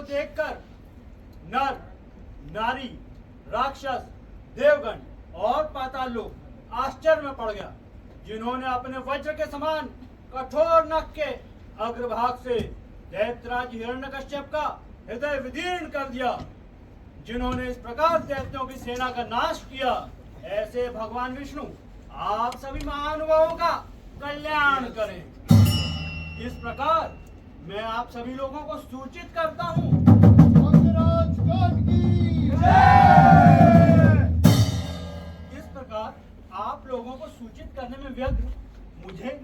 देखकर नर, नारी, राक्षस, देवगण और पाताल लोक आश्चर्य में पड़ गया, जिन्होंने अपने वज्र के समान कठोर नख के अग्रभाग से दैत्यराज हिरण्यकश्यप का हृदय विदीर्ण कर दिया। जिन्होंने इस प्रकार दैत्यों की सेना का नाश किया, ऐसे भगवान विष्णु आप सभी महानुभावों का कल्याण करें। इस प्रकार मैं आप सभी लोगों को सूचित करता हूँ। इस प्रकार आप लोगों को सूचित करने में व्यग्र मुझे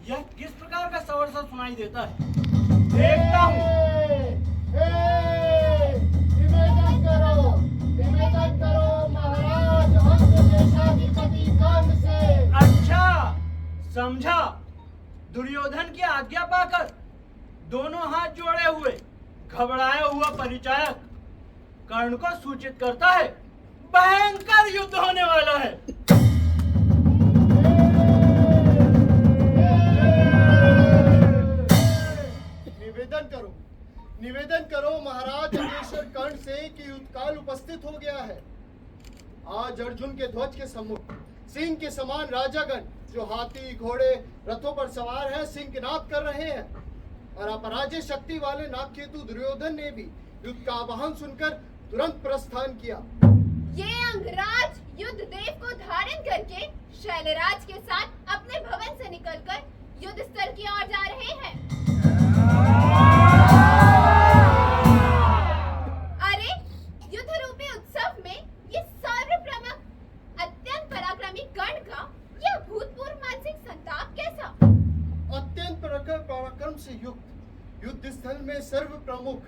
यह किस प्रकार का स्वर सा सुनाई देता है, देखता हूँ। निवेदन करो महाराज अंतदेशाधिपति कर्ण से। अच्छा, समझा। दुर्योधन की आज्ञा पाकर दोनों हाथ जोड़े हुए घबराया हुआ परिचायक कर्ण को सूचित करता है, भयंकर युद्ध होने वाला है। निवेदन करो महाराज अग्रेसर कर्ण से कि युद्ध काल उपस्थित हो गया है। आज अर्जुन के ध्वज के सम्मुख सिंह के समान राजागण जो हाथी घोड़े रथों पर सवार हैं सिंहनाद कर रहे हैं, और अपराजय शक्ति वाले नागकेतु दुर्योधन ने भी युद्ध का आह्वान सुनकर तुरंत प्रस्थान किया। ये अंगराज युद्ध देव को धारण करके शैलराज के साथ अपने भवन से निकलकर युद्ध स्थल की ओर जा रहे हैं। अरे युद्ध रूपी उत्सव में ये सर्वप्रमुख अत्यंत पराक्रमी कर्ण का यह भूतपूर्व मानसिक संताप कैसा? अत्यंत पराक्रम से युक्त युद्ध स्थल में सर्व प्रमुख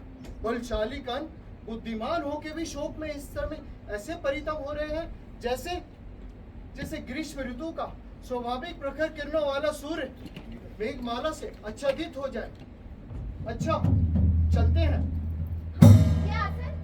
बलशाली कर्ण बुद्धिमान होके भी शोक में इस समय ऐसे परितम हो रहे हैं जैसे ग्रीष्म ऋतु का स्वाभाविक प्रखर किरणों वाला सूर्य मेघमाला से आच्छादित हो जाए। अच्छा, चलते हैं। क्या सर?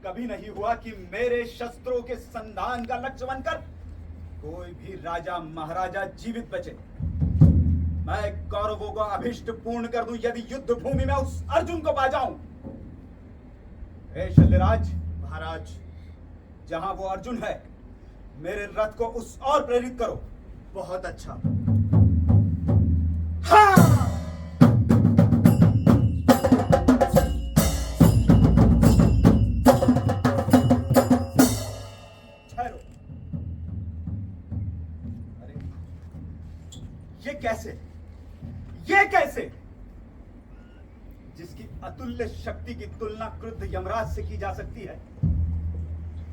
कभी नहीं हुआ कि मेरे शस्त्रों के संधान का लक्ष्य बनकर कोई भी राजा महाराजा जीवित बचे। मैं कौरवों को अभिष्ट पूर्ण कर दूं यदि युद्ध भूमि में उस अर्जुन को पा जाऊं। हे शल्यराज महाराज, जहां वो अर्जुन है मेरे रथ को उस और प्रेरित करो। बहुत अच्छा। हाँ! ये कैसे? जिसकी अतुल्य शक्ति की तुलना क्रुद्ध यमराज से की जा सकती है,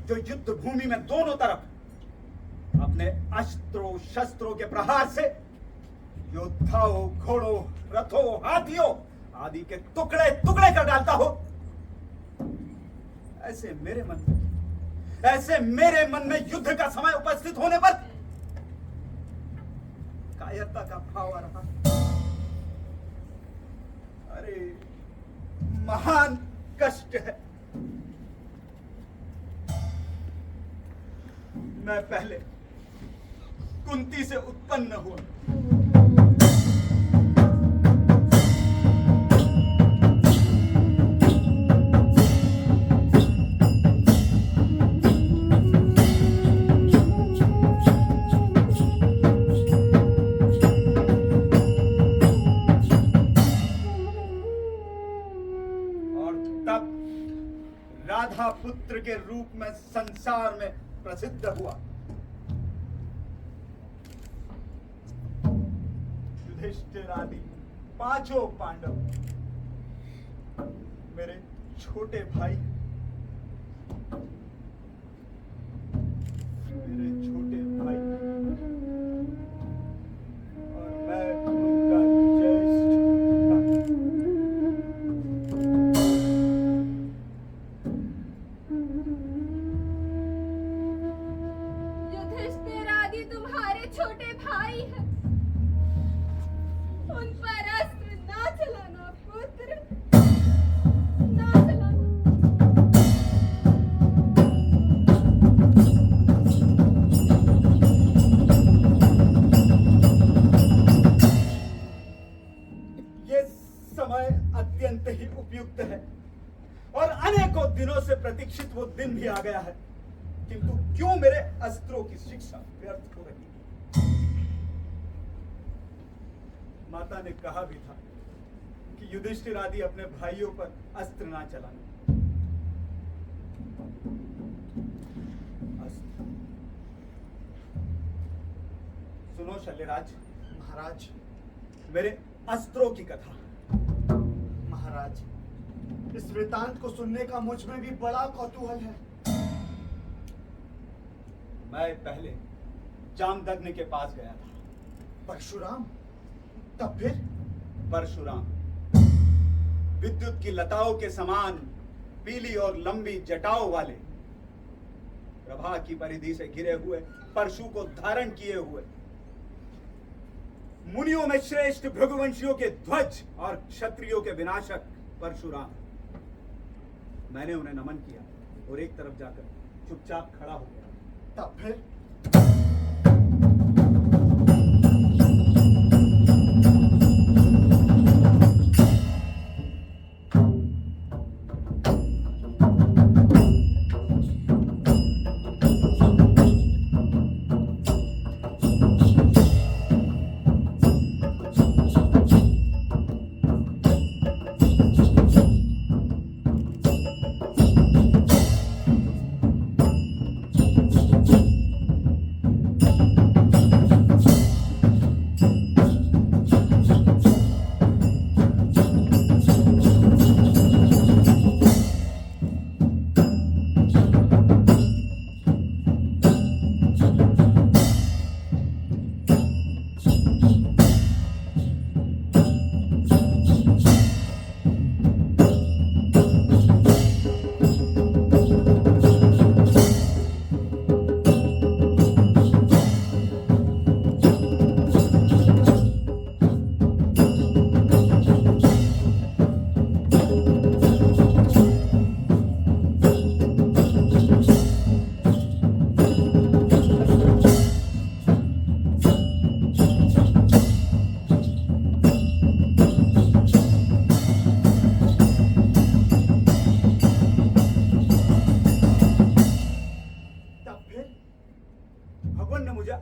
जो युद्ध भूमि में दोनों तरफ अपने अस्त्रों शस्त्रों के प्रहार से योद्धाओं घोड़ों रथों हाथियों आदि के टुकड़े टुकड़े कर डालता हो। ऐसे मेरे मन में युद्ध का समय उपस्थित होने पर कायरता का भाव आ रहा। अरे महान कष्ट है। मैं पहले कुंती से उत्पन्न हुआ, पुत्र के रूप में संसार में प्रसिद्ध हुआ। युधिष्ठिर आदि पांचों पांडव मेरे छोटे भाई, मेरे छोटे भाई, और मैं उनका ज्येष्ठ। युधिष्ठिर आदि तुम्हारे छोटे भाई हैं। उन पर अस्त्र ना चलाना पुत्र, ना चलाना। ये समय अत्यंत ही उपयुक्त है और अनेकों दिनों से प्रतीक्षित वो दिन भी आ गया है, किंतु क्यों मेरे अस्त्रों की शिक्षा व्यर्थ हो रही है? माता ने कहा भी था कि युधिष्ठिर आदि अपने भाइयों पर अस्त्र ना चलाना। अस्त्र। सुनो शल्यराज, महाराज, मेरे अस्त्रों की कथा। महाराज, इस वृतांत को सुनने का मुझ में भी बड़ा कौतूहल है। मैं पहले जामदग्नि के पास गया था। परशुराम? तब फिर? परशुराम विद्युत की लताओं के समान पीली और लंबी जटाओं वाले, प्रभा की परिधि से घिरे हुए, परशु को धारण किए हुए, मुनियों में श्रेष्ठ भृगुवंशियों के ध्वज और क्षत्रियों के विनाशक परशुराम। मैंने उन्हें नमन किया और एक तरफ जाकर चुपचाप खड़ा हो गया। तब फिर?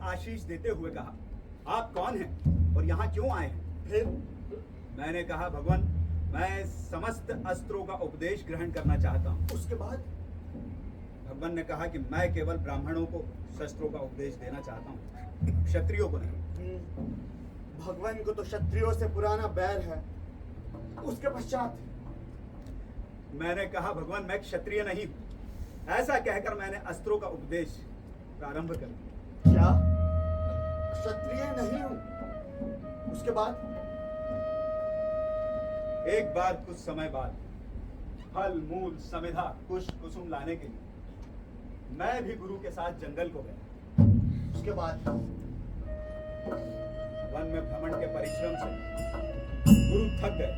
आशीष देते हुए कहा, आप कौन हैं और यहाँ क्यों आए हैं? फिर? मैंने कहा, भगवान, मैं समस्त अस्त्रों का उपदेश ग्रहण करना चाहता हूँ। उसके बाद? भगवान ने कहा कि मैं केवल ब्राह्मणों को शस्त्रों का उपदेश देना चाहता हूँ, क्षत्रियों को नहीं। भगवान को तो क्षत्रियों से पुराना बैर है। उसके पश्चात? मैंने कहा, भगवान, मैं क्षत्रिय नहीं हूँ। ऐसा कहकर मैंने अस्त्रों का उपदेश प्रारंभ कर दिया। क्या? क्षत्रिय नहीं हूँ? उसके बाद? एक बार कुछ समय बाद फल मूल समिधा पुष्प कुसुम लाने के लिए मैं भी गुरु के साथ जंगल को गया। उसके बाद? वन में भ्रमण के परिश्रम से गुरु थक गए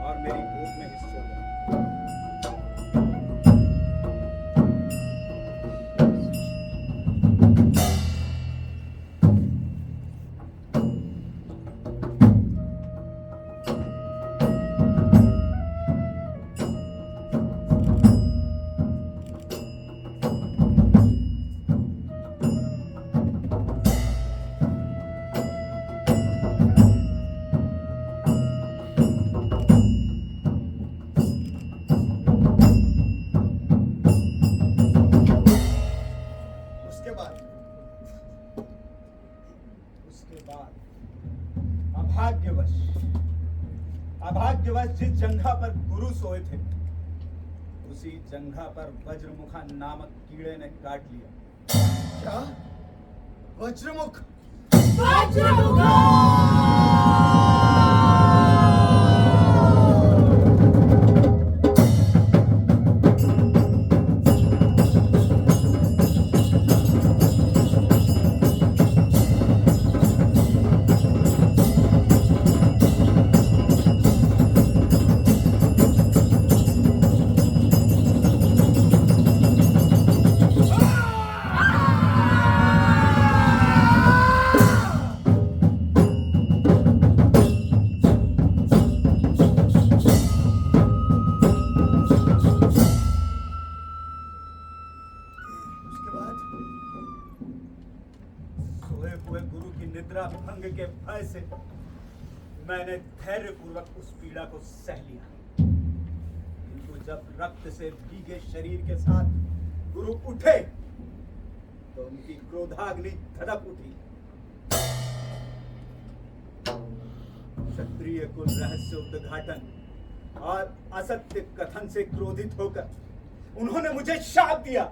और मेरी भूख में हिस्सा गए। भाग्यवश जिस जंघा पर गुरु सोए थे उसी जंघा पर वज्रमुखा नामक कीड़े ने काट लिया। क्या? वज्रमुख? सोए हुए गुरु की निद्रा भंग के भय से मैंने धैर्यपूर्वक उस पीड़ा को सह लिया, किंतु जब रक्त से भीगे शरीर के साथ गुरु उठे तो उनकी क्रोधाग्नि धधक उठी। क्षत्रिय कुल रहस्य उद्घाटन और असत्य कथन से क्रोधित होकर उन्होंने मुझे शाप दिया।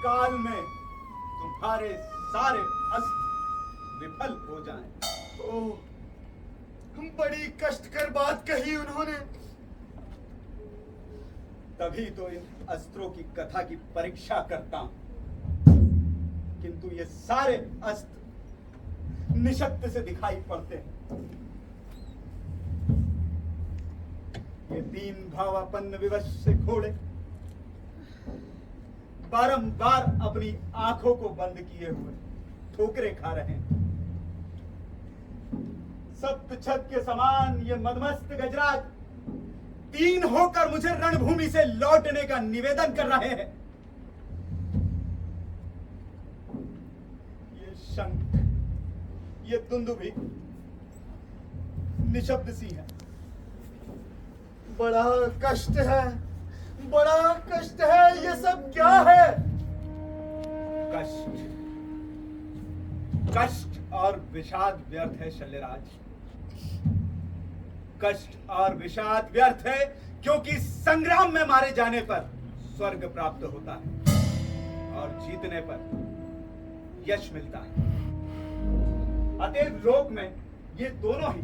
काल में तुम्हारे सारे अस्त्र विफल हो जाएं। ओह, बड़ी कष्टकर बात कही उन्होंने। तभी तो इन अस्त्रों की कथा की परीक्षा करता हूं, किंतु ये सारे अस्त्र निशक्त से दिखाई पड़ते हैं। ये दीन भावापन्न विवश से घोड़े बारंबार अपनी आंखों को बंद किए हुए ठोकरे खा रहे हैं। सप्त छत के समान ये मदमस्त गजराज दीन होकर मुझे रणभूमि से लौटने का निवेदन कर रहे हैं। ये शंख, ये दुंदुभी निशब्द सी है। बड़ा कष्ट है, बड़ा कष्ट है। ये सब क्या है? कष्ट, कष्ट और विषाद व्यर्थ है शल्यराज। कष्ट और विषाद व्यर्थ है, क्योंकि संग्राम में मारे जाने पर स्वर्ग प्राप्त होता है और जीतने पर यश मिलता है। अतएव लोक में ये दोनों ही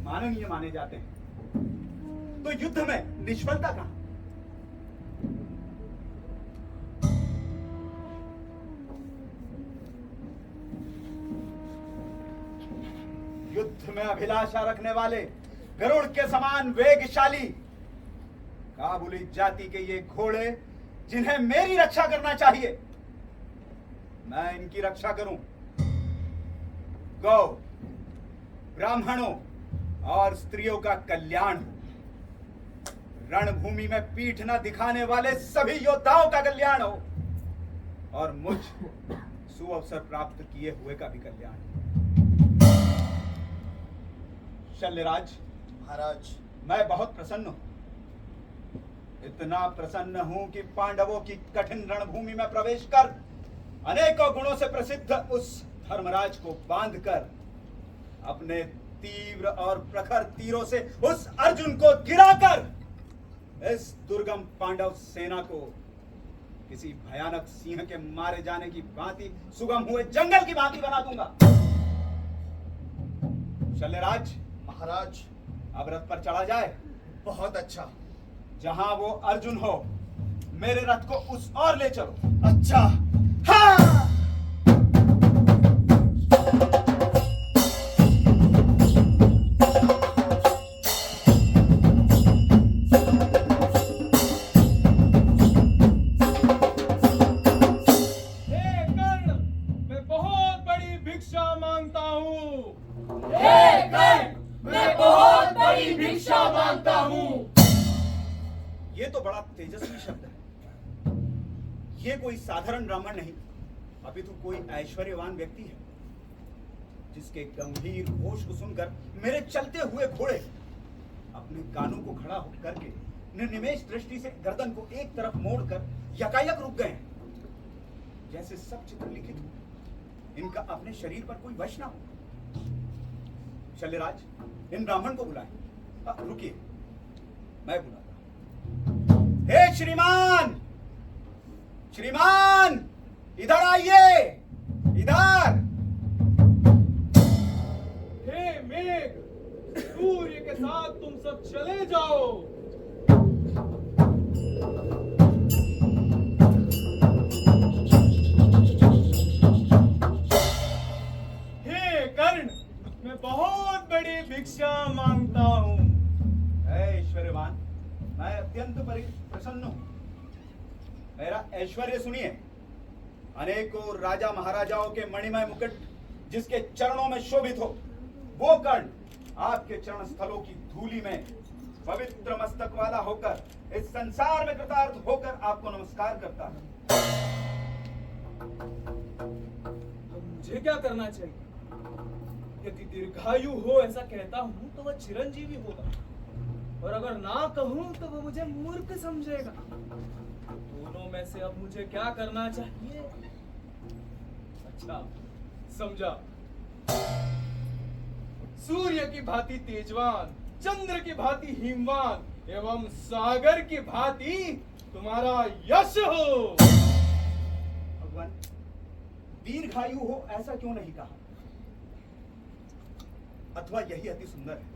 माननीय माने जाते हैं। तो युद्ध में निष्फलता कहां? युद्ध में अभिलाषा रखने वाले गरुड़ के समान वेगशाली काबुली जाति के ये घोड़े, जिन्हें मेरी रक्षा करना चाहिए, मैं इनकी रक्षा करूं। गौ, ब्राह्मणों और स्त्रियों का कल्याण हो। रणभूमि में पीठ न दिखाने वाले सभी योद्धाओं का कल्याण हो और मुझ सुअवसर प्राप्त किए हुए का भी कल्याण हो। शल्यराज महाराज, मैं बहुत प्रसन्न हूं। इतना प्रसन्न हूं कि पांडवों की कठिन रणभूमि में प्रवेश कर अनेकों गुणों से प्रसिद्ध उस धर्मराज को बांधकर अपने तीव्र और प्रखर तीरों से उस अर्जुन को गिराकर इस दुर्गम पांडव सेना को किसी भयानक सिंह के मारे जाने की भांति सुगम हुए जंगल की भांति बना दूंगा। शल्यराज महाराज, अब रथ पर चढ़ा जाए। बहुत अच्छा। जहां वो अर्जुन हो मेरे रथ को उस ओर ले चलो। अच्छा। हाँ। हे कर्ण, मैं बहुत बड़ी भिक्षा मांगता हूँ। मैं बहुत बड़ी भिक्षा मांगता हूँ। ये तो बड़ा तेजस्वी शब्द है। ये कोई साधारण ब्राह्मण नहीं, अपितु कोई ऐश्वर्यवान व्यक्ति है, जिसके गंभीर घोष को सुनकर मेरे चलते हुए घोड़े अपने कानों को खड़ा हो करके निर्निमेष दृष्टि से गर्दन को एक तरफ मोड़कर यकायक रुक गए हैं, जैसे सब चित्र लिखित हो, इनका अपने शरीर पर कोई वश ना हो। शल्यराज, इन ब्राह्मण को बुलाएं। रुकिए, मैं बुलाता हूं। हे श्रीमान, श्रीमान, इधर आइए, इधर। हे मेघ, सूर्य के साथ तुम सब चले जाओ। हे कर्ण, मैं बहुत बड़ी भिक्षा मांगता हूँ। ऐश्वर्यवान, मैं अत्यंत प्रसन्न हूं। मेरा ऐश्वर्य सुनिए। अनेकों राजा महाराजाओं के मणिमय मुकुट जिसके चरणों में शोभित हो, वो कर्ण आपके चरण स्थलों की धूलि में पवित्र मस्तक वाला होकर इस संसार में कृतार्थ होकर आपको नमस्कार करता है। मुझे क्या करना चाहिए? यदि दीर्घायु हो ऐसा कहता हूँ तो वह चिरंजीवी होगा, और अगर ना कहूँ तो वह मुझे मूर्ख समझेगा। दोनों में से अब मुझे क्या करना चाहिए? अच्छा, समझा। सूर्य की भांति तेजवान, चंद्र की भांति हिमवान एवं सागर की भांति तुम्हारा यश हो। भगवान, दीर्घायु हो ऐसा क्यों नहीं कहा? अथवा यही अति सुंदर है,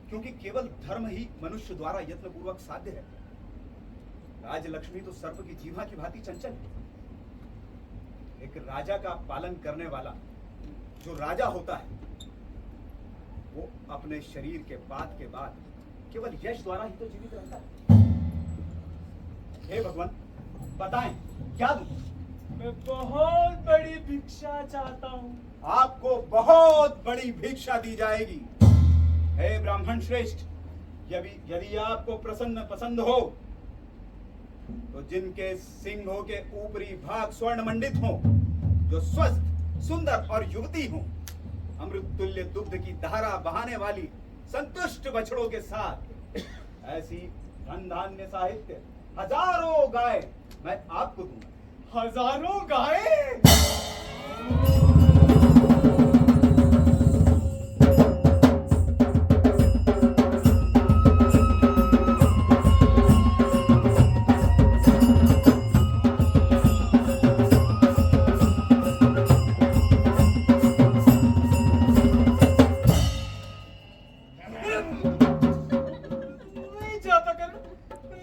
क्योंकि केवल धर्म ही मनुष्य द्वारा यत्न पूर्वक साध्य है। राजलक्ष्मी तो सर्प की जीवा की भांति चंचल है। एक राजा का पालन करने वाला जो राजा होता है, वो अपने शरीर के बाद केवल यश द्वारा ही तो जीवित रहता है। हे भगवान, बताएं क्या दूं? मैं बहुत बड़ी भिक्षा चाहता हूँ। आपको बहुत बड़ी भिक्षा दी जाएगी। हे ब्राह्मण श्रेष्ठ, यदि आपको प्रसन्न पसंद हो तो जिनके सिंहों के ऊपरी भाग स्वर्ण मंडित हो, जो स्वस्थ, सुंदर और युवती हो, अमृत तुल्य दुग्ध की धारा बहाने वाली संतुष्ट बछड़ों के साथ, ऐसी धन धान्य साहित्य हजारों गाय मैं आपको दूंगा। हजारों गाय?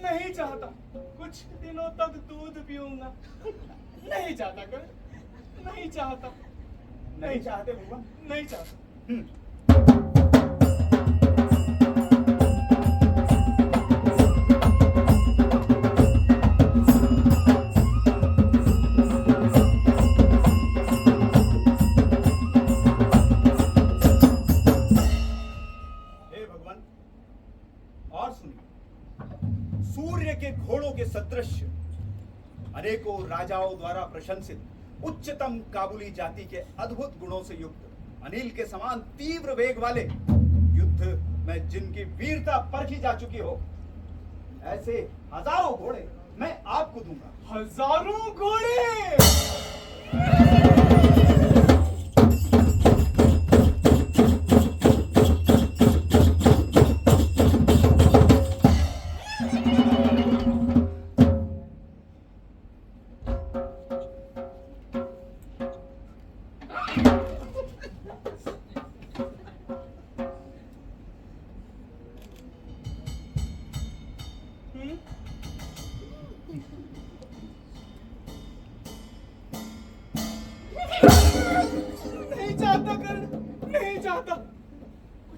नहीं चाहता, कुछ दिनों तक दूध पीऊंगा। नहीं चाहता कर, नहीं चाहता। नहीं चाहते भगवान? नहीं चाहता। हे भगवान, और सुनिए। सूर्य के घोड़ों के सदृश अनेकों राजाओं द्वारा प्रशंसित उच्चतम काबुली जाति के अद्भुत गुणों से युक्त अनिल के समान तीव्र वेग वाले, युद्ध में जिनकी वीरता परखी जा चुकी हो, ऐसे हजारों घोड़े मैं आपको दूंगा। हजारों घोड़े?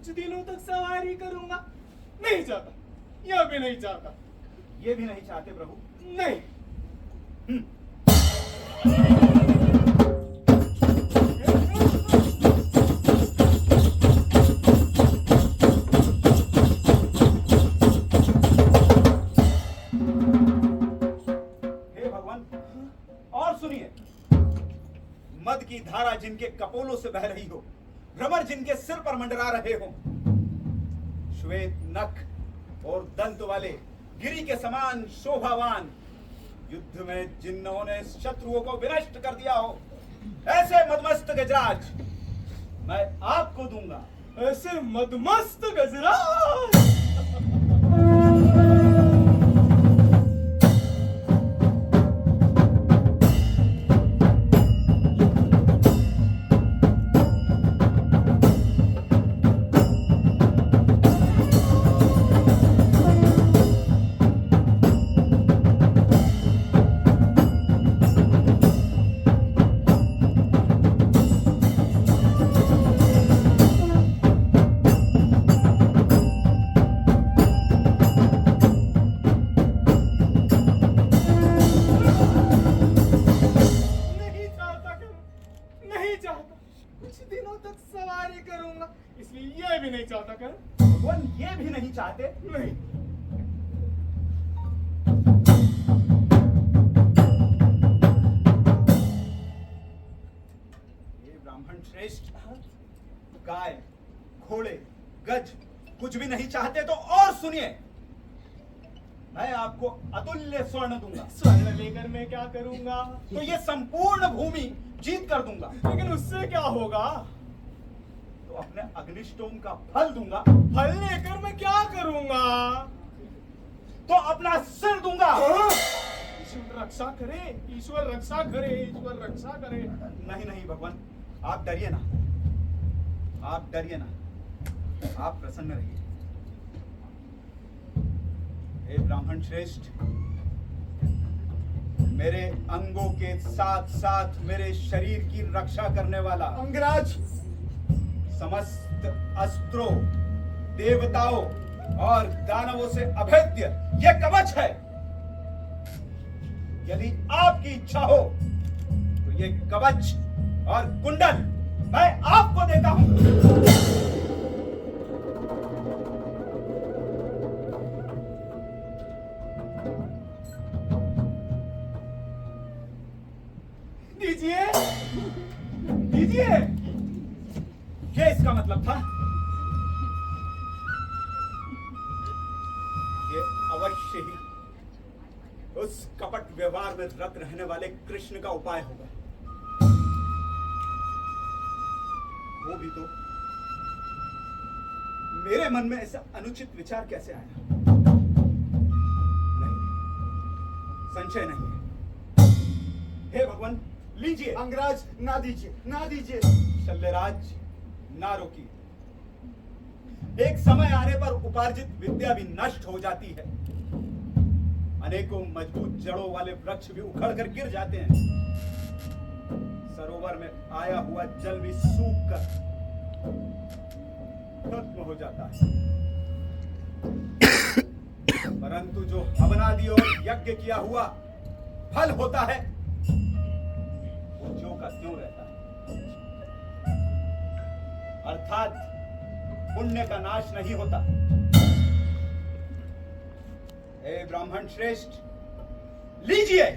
कुछ दिनों तक सवारी करूंगा। नहीं चाहता, यह भी नहीं चाहता। ये भी नहीं चाहते प्रभु? नहीं। हे भगवान, और सुनिए। मद की धारा जिनके कपोलों से बह रही हो, भ्रमर जिनके सिर पर मंडरा रहे हो, श्वेत नख और दंत वाले गिरी के समान शोभावान, युद्ध में जिन्होंने शत्रुओं को विनष्ट कर दिया हो, ऐसे मदमस्त गजराज मैं आपको दूंगा। ऐसे मदमस्त गजराज। भगवान ये भी नहीं चाहते? नहीं। ये ब्राह्मण श्रेष्ठ गाय, घोड़े, गज कुछ भी नहीं चाहते तो और सुनिए, मैं आपको अतुल्य स्वर्ण दूंगा। स्वर्ण लेकर मैं क्या करूंगा? तो ये संपूर्ण भूमि जीत कर दूंगा। लेकिन उससे क्या होगा? तो अपने अग्निष्टोम का फल दूंगा। फल लेकर मैं क्या करूंगा? तो अपना सिर दूंगा। ईश्वर रक्षा करे, ईश्वर रक्षा करे, ईश्वर रक्षा करे। नहीं नहीं भगवान, आप डरिए ना, आप डरिए ना, आप प्रसन्न रहिए। हे ब्राह्मण श्रेष्ठ, मेरे अंगों के साथ साथ मेरे शरीर की रक्षा करने वाला अंगराज, समस्त अस्त्रों, देवताओं और दानवों से अभेद्य यह कवच है। यदि आपकी इच्छा हो तो ये कवच और कुंडल मैं आपको देता हूं। दीजिए, दीजिए। क्या इसका मतलब था? ये अवश्य ही उस कपट व्यवहार में रत रहने वाले कृष्ण का उपाय होगा। वो भी तो मेरे मन में ऐसा अनुचित विचार कैसे आया? नहीं, संशय नहीं है। हे भगवान, लीजिए। अंगराज, ना दीजिए, ना दीजिए। शल्यराज, ना रोकिए। एक समय आने पर उपार्जित विद्या भी नष्ट हो जाती है। अनेकों मजबूत जड़ों वाले वृक्ष भी उखड़ कर गिर जाते हैं। सरोवर में आया हुआ जल भी सूख कर खत्म हो जाता है। परंतु जो हवनादि और यज्ञ किया हुआ फल होता है, वो ज्यों का त्यों रहता है। अर्थात पुण्य का नाश नहीं होता। हे ब्राह्मण श्रेष्ठ, लीजिए।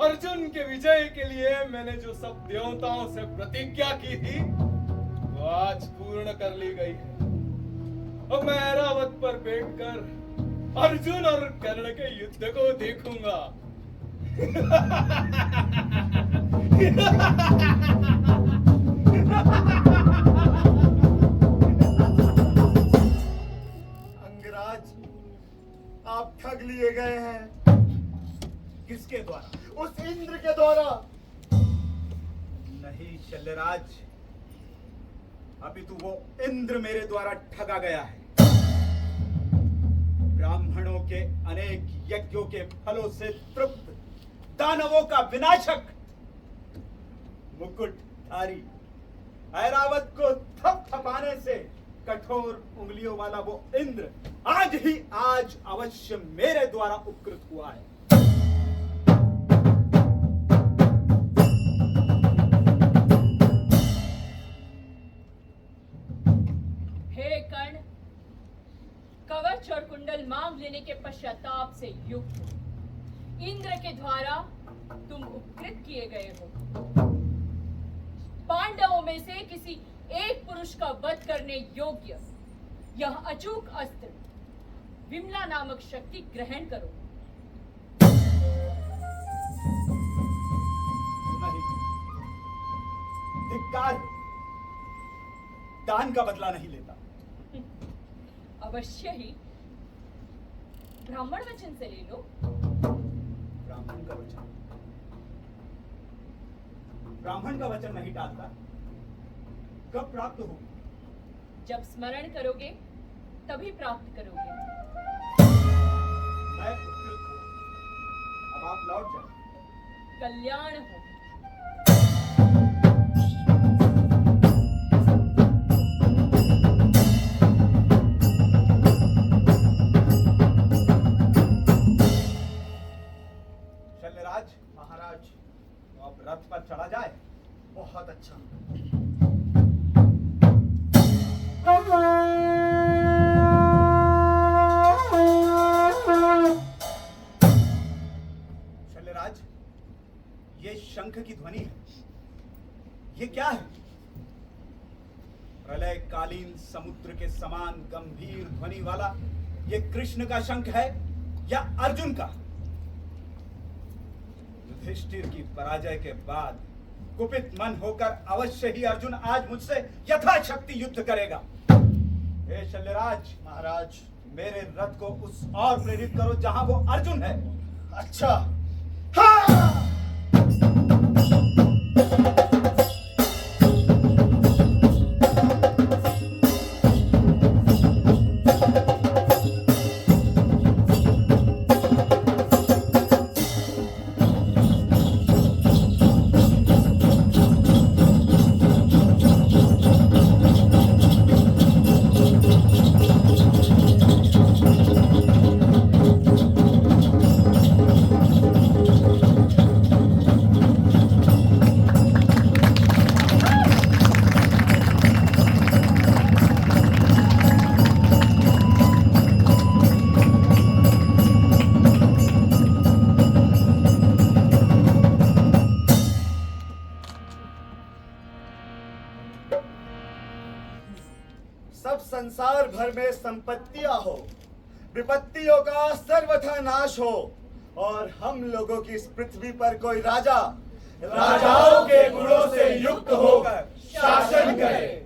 अर्जुन के विजय के लिए मैंने जो सब देवताओं से प्रतिज्ञा की थी वो आज पूर्ण कर ली गई है। अब मैं ऐरावत पर बैठकर अर्जुन और कर्ण के युद्ध को देखूंगा। अंगराज, आप ठग लिए गए हैं। किसके द्वारा? उस इंद्र के द्वारा। नहीं शल्यराज, अपितु वो इंद्र मेरे द्वारा ठगा गया है। ब्राह्मणों के अनेक यज्ञों के फलों से तृप्त दानवों का विनाशक मुकुटधारी ऐरावत को थपथपाने से कठोर उंगलियों वाला वो इंद्र आज अवश्य मेरे द्वारा उपकृत हुआ है। हे कर्ण, कवच और कुंडल मांग लेने के पश्चाताप से युक्त इंद्र के द्वारा तुम उपकृत किए गए हो। पांडवों में से किसी एक पुरुष का वध करने योग्य यह अचूक अस्त्र विमला नामक शक्ति ग्रहण करो। नहीं, धिक्कार, दान का बदला नहीं लेता। अवश्य ही ब्राह्मण वचन से ले लो। ब्राह्मण का वचन नहीं टालता। कब प्राप्त हो? जब स्मरण करोगे तभी प्राप्त करोगे। मैं उपकृत हूं। अब आप लौट जाओ। कल्याण हो। शल्यराज महाराज, तो अब रथ पर चढ़ा जाए। बहुत अच्छा। शल्यराज, ये शंख की ध्वनि है। ये क्या है? प्रलयकालीन समुद्र के समान गंभीर ध्वनि वाला ये कृष्ण का शंख है या अर्जुन का? युधिष्ठिर की पराजय के बाद कुपित मन होकर अवश्य ही अर्जुन आज मुझसे यथाशक्ति युद्ध करेगा। हे शल्यराज महाराज, मेरे रथ को उस और प्रेरित करो जहां वो अर्जुन है। अच्छा। हाँ! सब संसार भर में संपत्तियां हो, विपत्तियों का सर्वथा नाश हो, और हम लोगों की इस पृथ्वी पर कोई राजा राजाओं के गुणों से युक्त होकर शासन करे।